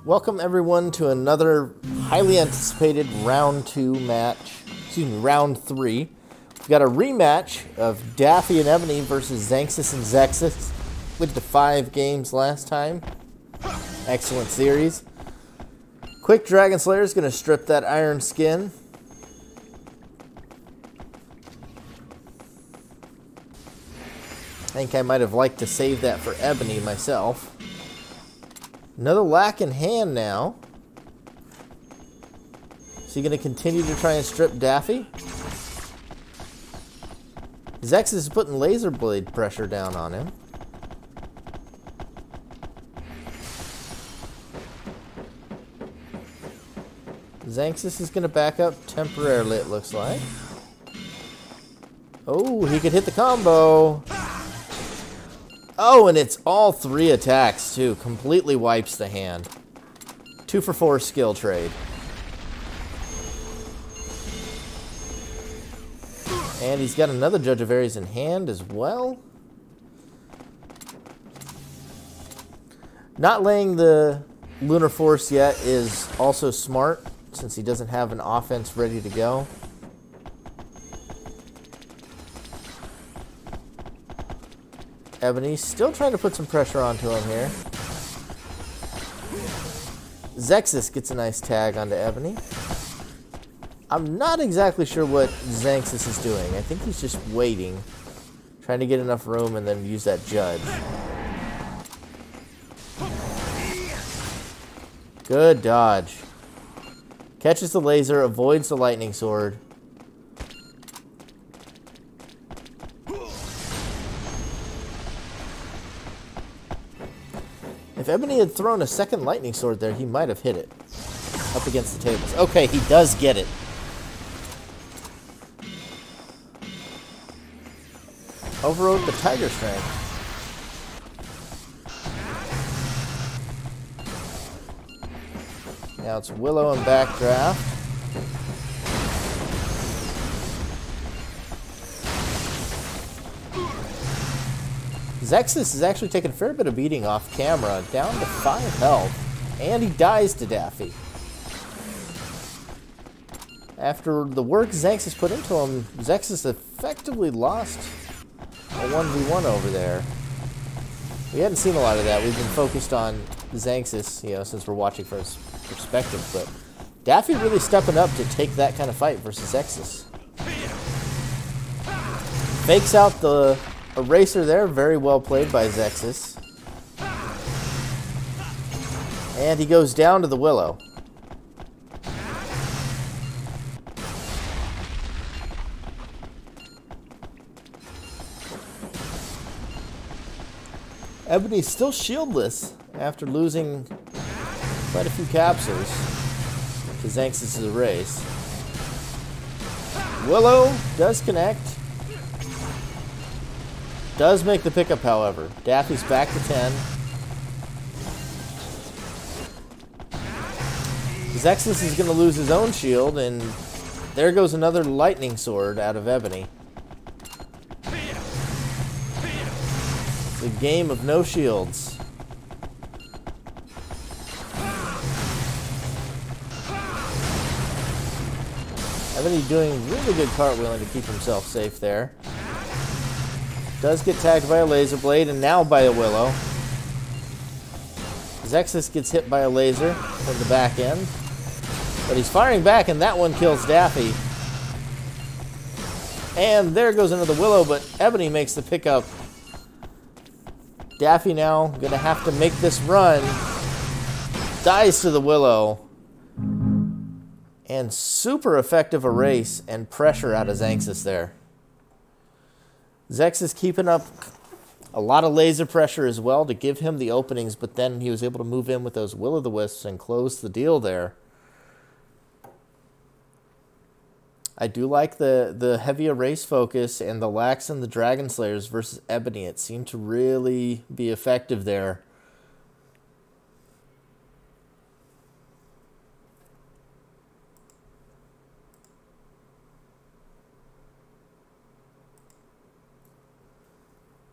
Welcome everyone to another highly anticipated round 3. We've got a rematch of Daffy and Ebony versus Xanxus and Zexxus. We did 5 games last time. Excellent series. Quick Dragon Slayer is going to strip that iron skin. I think I might have liked to save that for Ebony myself. Another lack in hand now. Is he going to continue to try and strip Daffy? Zexxus is putting laser blade pressure down on him. Xanxus is going to back up temporarily, it looks like. Oh, he could hit the combo. Oh, and it's all 3 attacks, too. Completely wipes the hand. 2 for 4 skill trade. And he's got another Judge of Aries in hand as well. Not laying the Lunar Force yet is also smart, since he doesn't have an offense ready to go. Ebony's still trying to put some pressure onto him here. Zexxus gets a nice tag onto Ebony. I'm not exactly sure what Xanxus is doing. I think he's just waiting, trying to get enough room and then use that Judge. Good dodge. Catches the laser, avoids the lightning sword. If Ebony had thrown a second lightning sword there, he might have hit it up against the tables. Okay, he does get it. Overrode the Tiger Strength. Now it's Willow and Backdraft. Zexxus is actually taking a fair bit of beating off camera, down to 5 health, and he dies to Daffy. After the work Xanxus put into him, Zexxus effectively lost a 1v1 over there. We hadn't seen a lot of that. We've been focused on Xanxus, since we're watching from his perspective, but Daffy really stepping up to take that kind of fight versus Zexxus. Fakes out the eraser there, very well played by Zexxus. And he goes down to the Willow. Ebony's still shieldless after losing quite a few capsules to Xanxus' race. Willow does connect. Does make the pickup, however. Daffy's back to 10. Zexxus is going to lose his own shield, and there goes another lightning sword out of Ebony. It's a game of no shields. Ebony doing really good cartwheeling to keep himself safe there. Does get tagged by a laser blade, and now by a Willow. Zexxus gets hit by a laser from the back end, but he's firing back, and that one kills Daffy. And there goes another Willow, but Ebony makes the pickup. Daffy now gonna have to make this run. Dies to the Willow. And super effective erase and pressure out of Xanxus there. Zexxus keeping up a lot of laser pressure as well to give him the openings, but then he was able to move in with those Will-o'-the-Wisps and close the deal there. I do like the heavy erase focus and the lax in the Dragon Slayers versus Ebony. It seemed to really be effective there.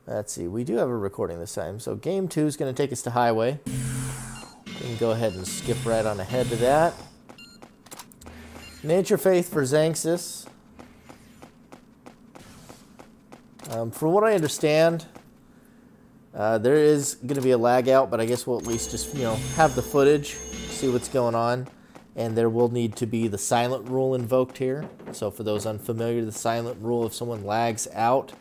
Let's see, we do have a recording this time. So game 2 is going to take us to Highway. can go ahead and skip right on ahead to that. Nature Faith for Xanxus. From what I understand, there is going to be a lag out, but I guess we'll at least just, have the footage, see what's going on. And there will need to be the silent rule invoked here. So for those unfamiliar, the silent rule, if someone lags out,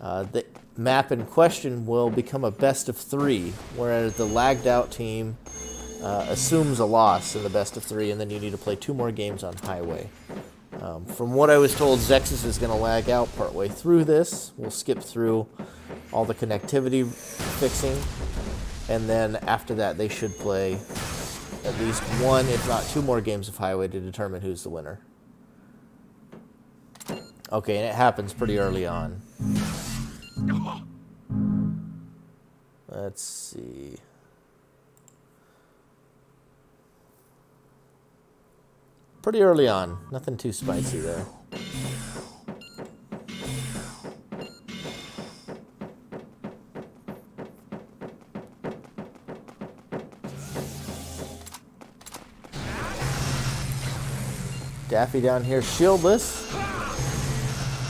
the map in question will become a best of 3, whereas the lagged out team assumes a loss in the best of 3, and then you need to play 2 more games on highway. From what I was told, Zexxus is going to lag out partway through this. We'll skip through all the connectivity fixing, and then after that they should play at least 1, if not 2 more games of highway to determine who's the winner. Okay, and it happens pretty early on. Let's see. Pretty early on. Nothing too spicy there. Daffy down here shieldless.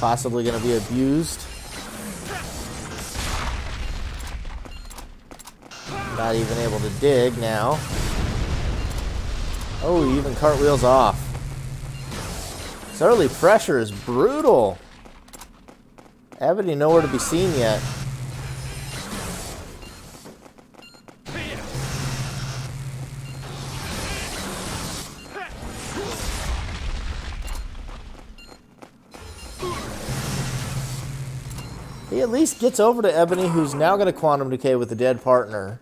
Possibly going to be abused. Not even able to dig now. Oh, he even cartwheels off. This early pressure is brutal. Ebony nowhere to be seen yet. He at least gets over to Ebony, who's now going to Quantum Decay with the dead partner.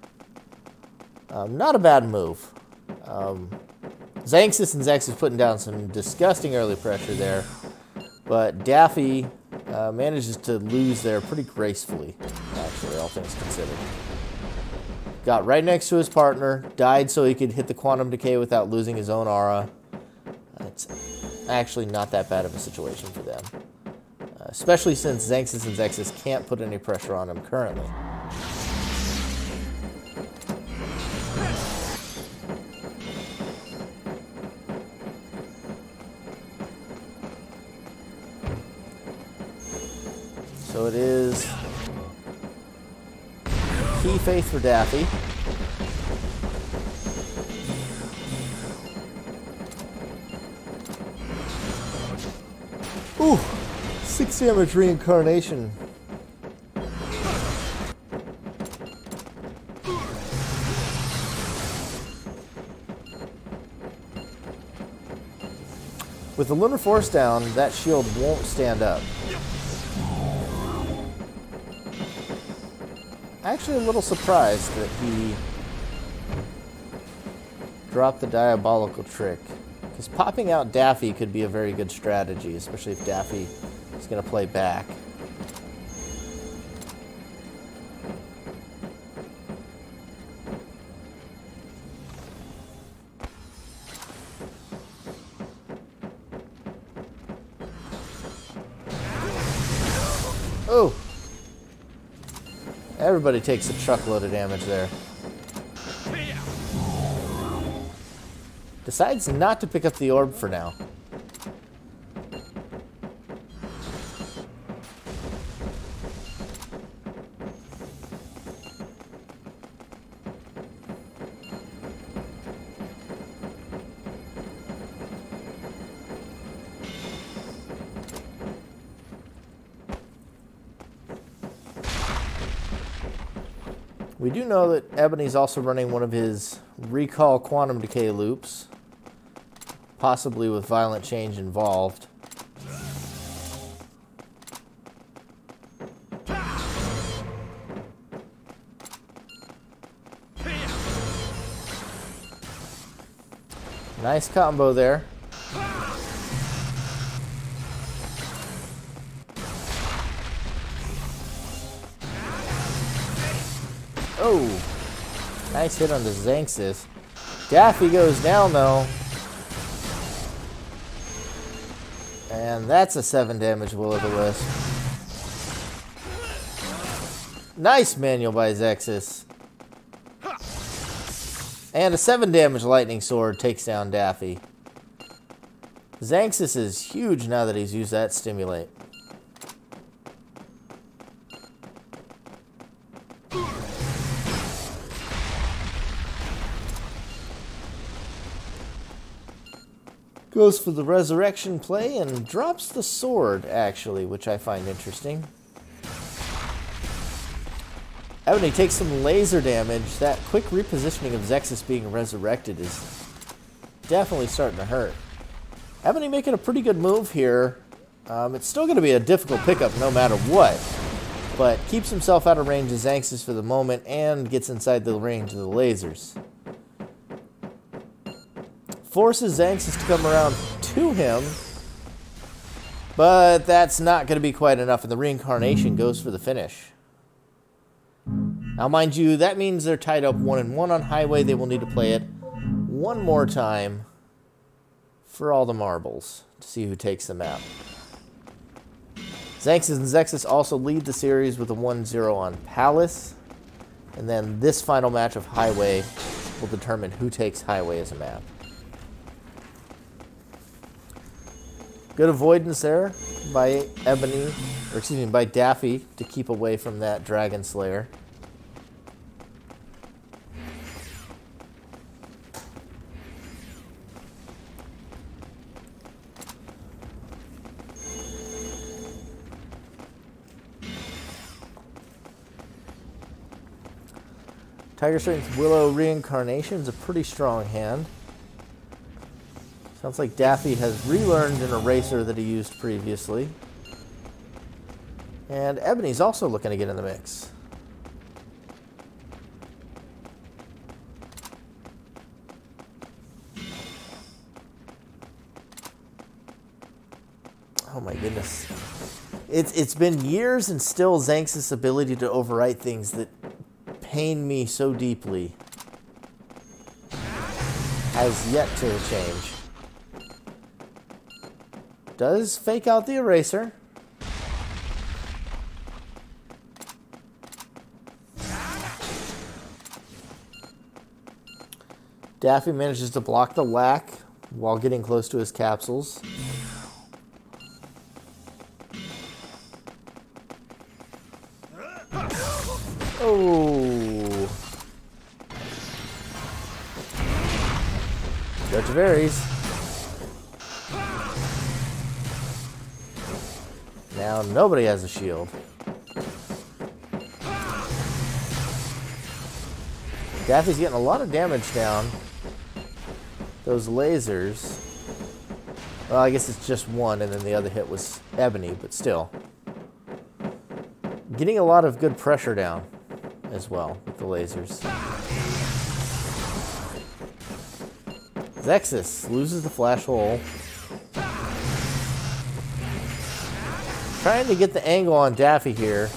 Not a bad move. Xanxus and Zexxus putting down some disgusting early pressure there. But Daffy manages to lose there pretty gracefully, actually, all things considered. Got right next to his partner, died so he could hit the Quantum Decay without losing his own aura. It's actually not that bad of a situation for them. Especially since Xanxus and Zexxus can't put any pressure on him currently. So it is Key Faith for Daffy. Ooh, 6 damage reincarnation. With the Lunar Force down, that shield won't stand up. Actually a little surprised that he dropped the diabolical trick. Because popping out Daffy could be a very good strategy, especially if Daffy is going to play back. Oh! Everybody takes a truckload of damage there. Decides not to pick up the orb for now. We do know that Ebony's also running one of his Recall Quantum Decay loops, possibly with Violent Change involved. Nice combo there. Oh, nice hit on the Xanxus. Daffy goes down though. And that's a 7 damage Will-O-the-Wisp. Nice manual by Zexxus. And a 7 damage lightning sword takes down Daffy. Xanxus is huge now that he's used that stimulate. Goes for the resurrection play and drops the sword, actually, which I find interesting. Ebony takes some laser damage. That quick repositioning of Zexxus being resurrected is definitely starting to hurt. Ebony making a pretty good move here. It's still going to be a difficult pickup no matter what, but keeps himself out of range of Xanxus for the moment and gets inside the range of the lasers. Forces Xanxus to come around to him, but that's not going to be quite enough, and the reincarnation goes for the finish. Now, mind you, that means they're tied up 1-1 on highway. They will need to play it one more time for all the marbles to see who takes the map. Xanxus and Zexxus also lead the series with a 1-0 on Palace, and then this final match of highway will determine who takes highway as a map. Good avoidance there by Ebony, or excuse me, by Daffy to keep away from that Dragon Slayer. Tiger Strength Willow Reincarnation is a pretty strong hand. Sounds like Daffy has relearned an eraser that he used previously. And Ebony's also looking to get in the mix. Oh my goodness. It's been years and still Xanxus' ability to overwrite things that pain me so deeply has yet to change. Does fake out the eraser. Daffy manages to block the lack while getting close to his capsules. Oh. Judge varies. Now nobody has a shield. Daffy's getting a lot of damage down. Those lasers. Well, I guess it's just one, and then the other hit was Ebony, but still. Getting a lot of good pressure down as well with the lasers. Zexxus loses the flash hole. Trying to get the angle on Daffy here.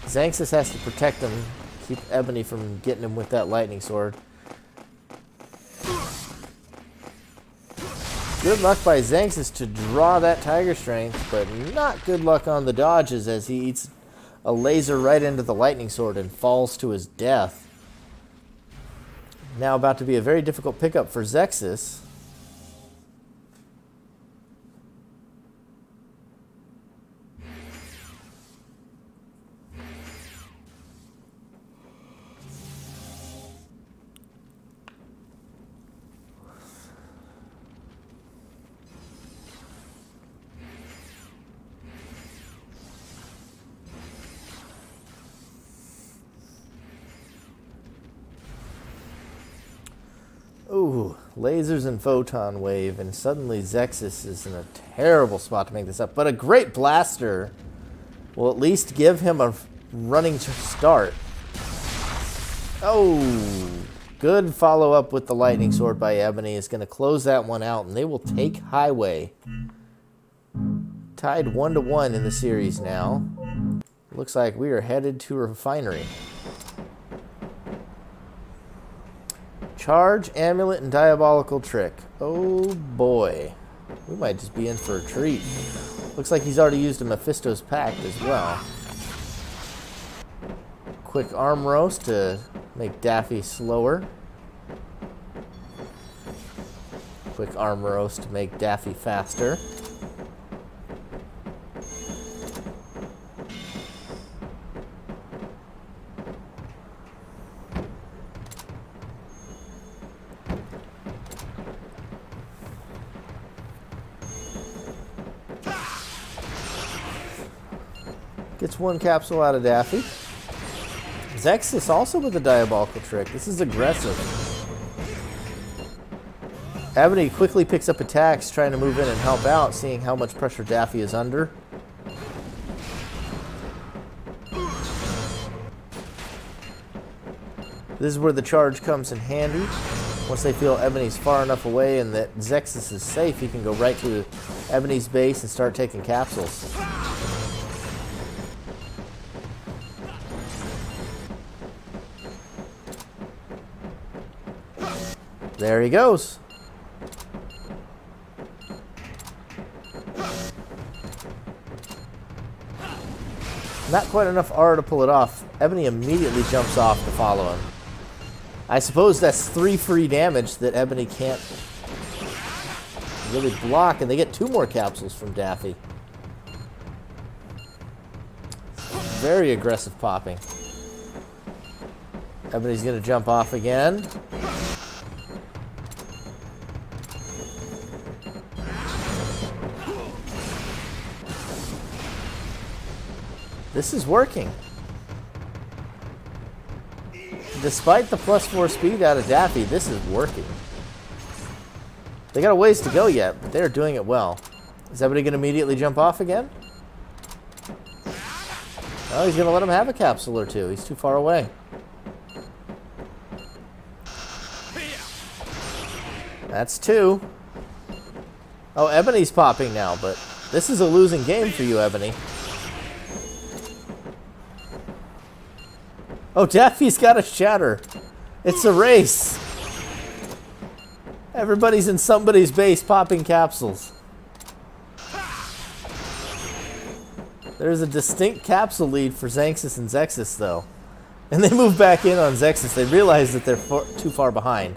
Xanxus has to protect him, keep Ebony from getting him with that lightning sword. Good luck by Xanxus to draw that Tiger Strength, but not good luck on the dodges as he eats a laser right into the lightning sword and falls to his death. Now about to be a very difficult pickup for Zexxus. Ooh, lasers and photon wave, and suddenly Zexxus is in a terrible spot to make this up. But a great blaster will at least give him a running start. Oh, good follow-up with the lightning sword by Ebony is going to close that one out, and they will take highway. Tied 1-1 in the series now. Looks like we are headed to Refinery. Charge, Amulet, and Diabolical Trick. Oh boy. We might just be in for a treat. Looks like he's already used a Mephisto's Pact as well. Quick arm roast to Make Daffy slower. Quick arm roast to make Daffy faster. Gets one capsule out of Daffy. Zexxus also with a diabolical trick. This is aggressive. Ebony quickly picks up attacks, trying to move in and help out, seeing how much pressure Daffy is under. This is where the charge comes in handy. Once they feel Ebony's far enough away and that Zexxus is safe, he can go right to Ebony's base and start taking capsules. There he goes. Not quite enough R to pull it off. Ebony immediately jumps off to follow him. I suppose that's 3 free damage that Ebony can't really block, and they get 2 more capsules from Daffy. Very aggressive popping. Ebony's going to jump off again. This is working. Despite the +4 speed out of Daffy, this is working. They got a ways to go yet, but they're doing it well. Is everybody going to immediately jump off again? Oh, he's going to let him have a capsule or 2. He's too far away. That's 2. Oh, Ebony's popping now, but this is a losing game for you, Ebony. Oh, Daffy's got a shatter. It's a race. Everybody's in somebody's base popping capsules. There's a distinct capsule lead for Xanxus and Zexxus, though. And they move back in on Zexxus. They realize that they're too far behind.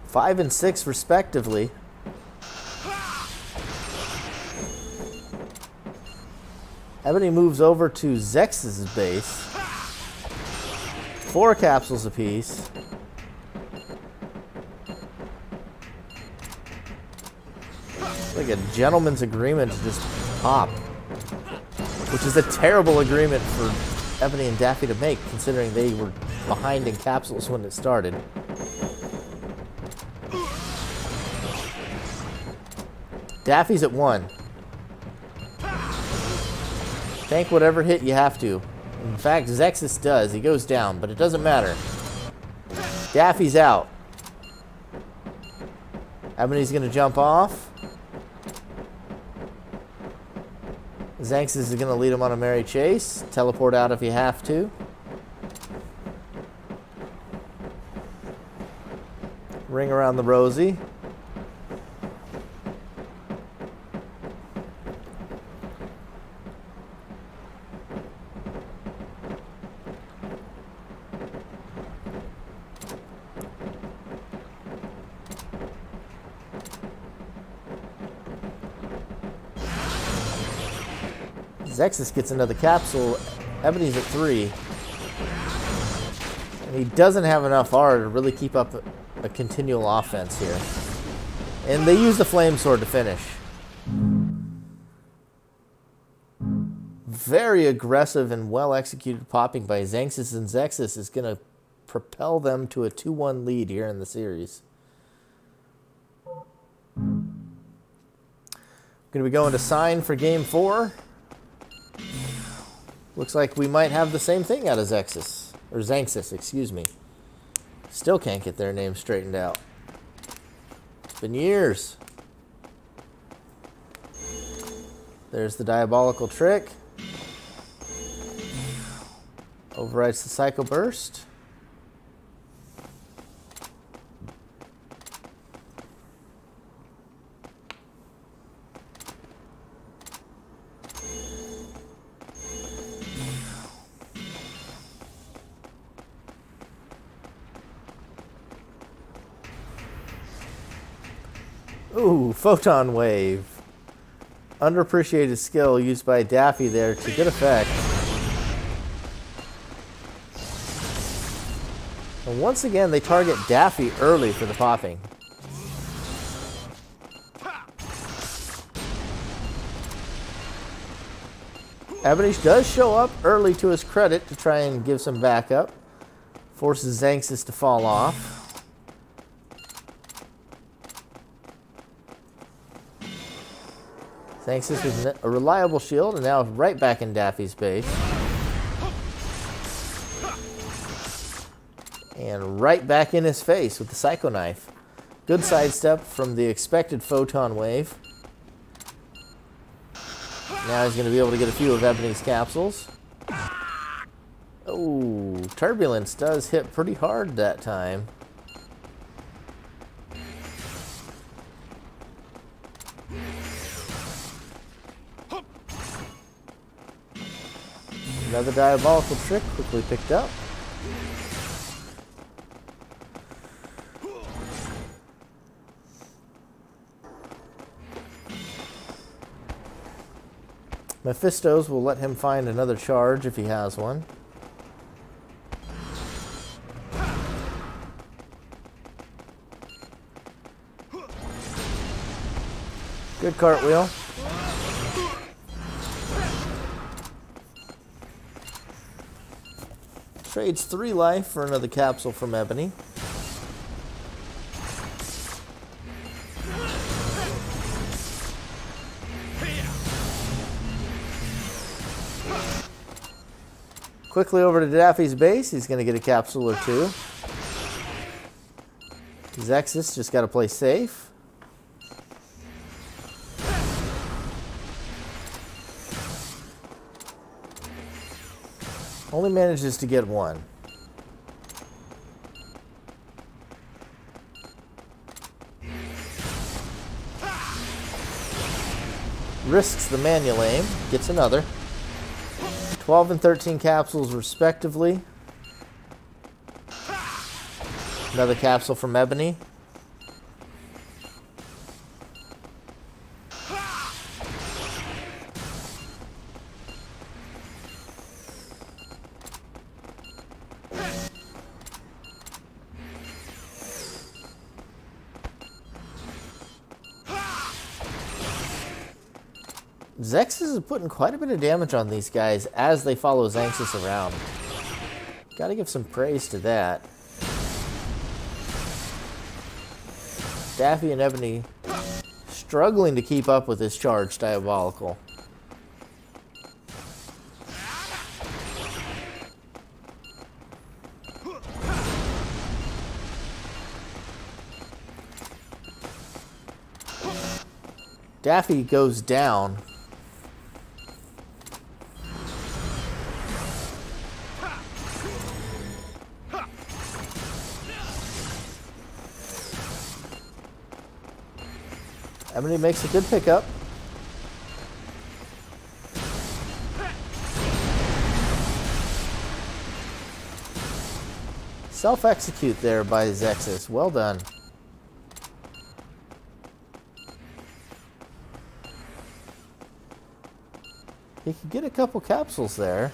Five and 6 respectively. Ebony moves over to Zexxus' base. 4 capsules apiece. It's like a gentleman's agreement to just pop. Which is a terrible agreement for Ebony and Daffy to make, considering they were behind in capsules when it started. Daffy's at 1. Tank whatever hit you have to. In fact, Zexxus does. He goes down, but it doesn't matter. Daffy's out. Ebony's going to jump off. Xanxus is going to lead him on a merry chase. Teleport out if you have to. Ring around the rosy. Zexxus gets another capsule. Ebony's at 3. And he doesn't have enough R to really keep up a continual offense here. And they use the Flame Sword to finish. Very aggressive and well executed popping by Xanxus and Zexxus is going to propel them to a 2-1 lead here in the series. Going to be going to sign for game 4. Looks like we might have the same thing out of Zexxus. Or Xanxus, excuse me. Still can't get their name straightened out. It's been years. There's the diabolical trick. Overwrites the Psycho Burst. Ooh, Photon Wave. Underappreciated skill used by Daffy there to good effect. And once again, they target Daffy early for the popping. Ebony does show up early to his credit to try and give some backup. Forces Xanxus to fall off. Xanxus with a reliable shield and now right back in Daffy's base. And right back in his face with the Psycho Knife. Good sidestep from the expected Photon Wave. Now he's going to be able to get a few of Ebony's capsules. Oh, Turbulence does hit pretty hard that time. Another diabolical trick quickly picked up. Mephistos will let him find another charge if he has one. Good cartwheel. Trades 3 life for another capsule from Ebony. Quickly over to Daffy's base. He's going to get a capsule or two. Zexxus just got to play safe. Only manages to get one. Risks the manual aim. Gets another. 12 and 13 capsules respectively. Another capsule from Ebony. Zexxus is putting quite a bit of damage on these guys as they follow Xanxus around. Gotta give some praise to that. Daffy and Ebony struggling to keep up with this charge diabolical. Daffy goes down. Ebony makes a good pickup. Self-execute there by Zexxus. Well done. He could get a couple capsules there.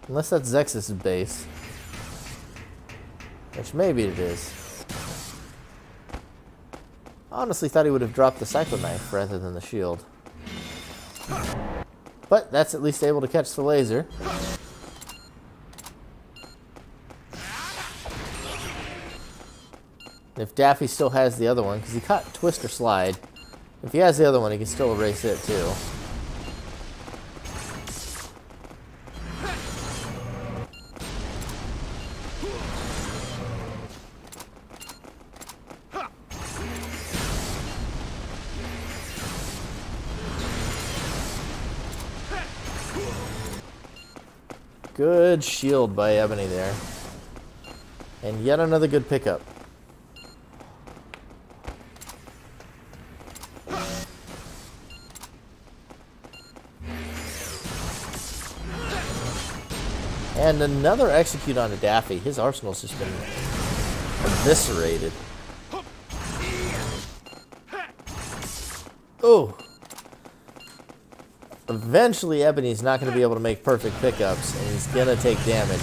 Unless that's Zexxus' base. Which maybe it is. Honestly thought he would have dropped the Psycho Knife rather than the shield. But that's at least able to catch the laser. If Daffy still has the other one, because he caught Twist or Slide. If he has the other one, he can still erase it too. Good shield by Ebony there. And yet another good pickup. And another execute onto Daffy. His arsenal's just been eviscerated. Oh. Eventually, Ebony's not going to be able to make perfect pickups, and he's going to take damage.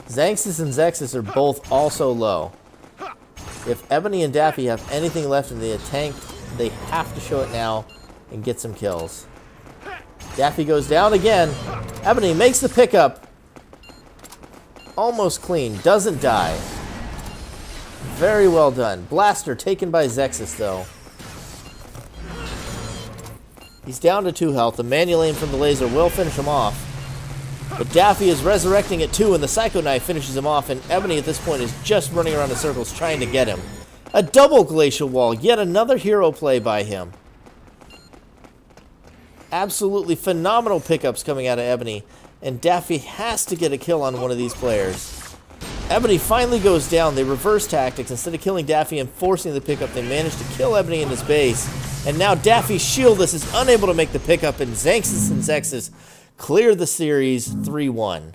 Xanxus and Zexxus are both also low. If Ebony and Daffy have anything left in the tank, they have to show it now and get some kills. Daffy goes down again. Ebony makes the pickup. Almost clean. Doesn't die. Very well done. Blaster taken by Zexxus, though. He's down to 2 health. The manual aim from the laser will finish him off. But Daffy is resurrecting at 2, and the Psycho Knife finishes him off, and Ebony at this point is just running around in circles trying to get him. A double Glacial Wall. Yet another hero play by him. Absolutely phenomenal pickups coming out of Ebony, and Daffy has to get a kill on one of these players. Ebony finally goes down. They reverse tactics. Instead of killing Daffy and forcing the pickup, they manage to kill Ebony in his base. And now Daffy shieldless is unable to make the pickup, and Xanxus and Zexxus clear the series 3-1.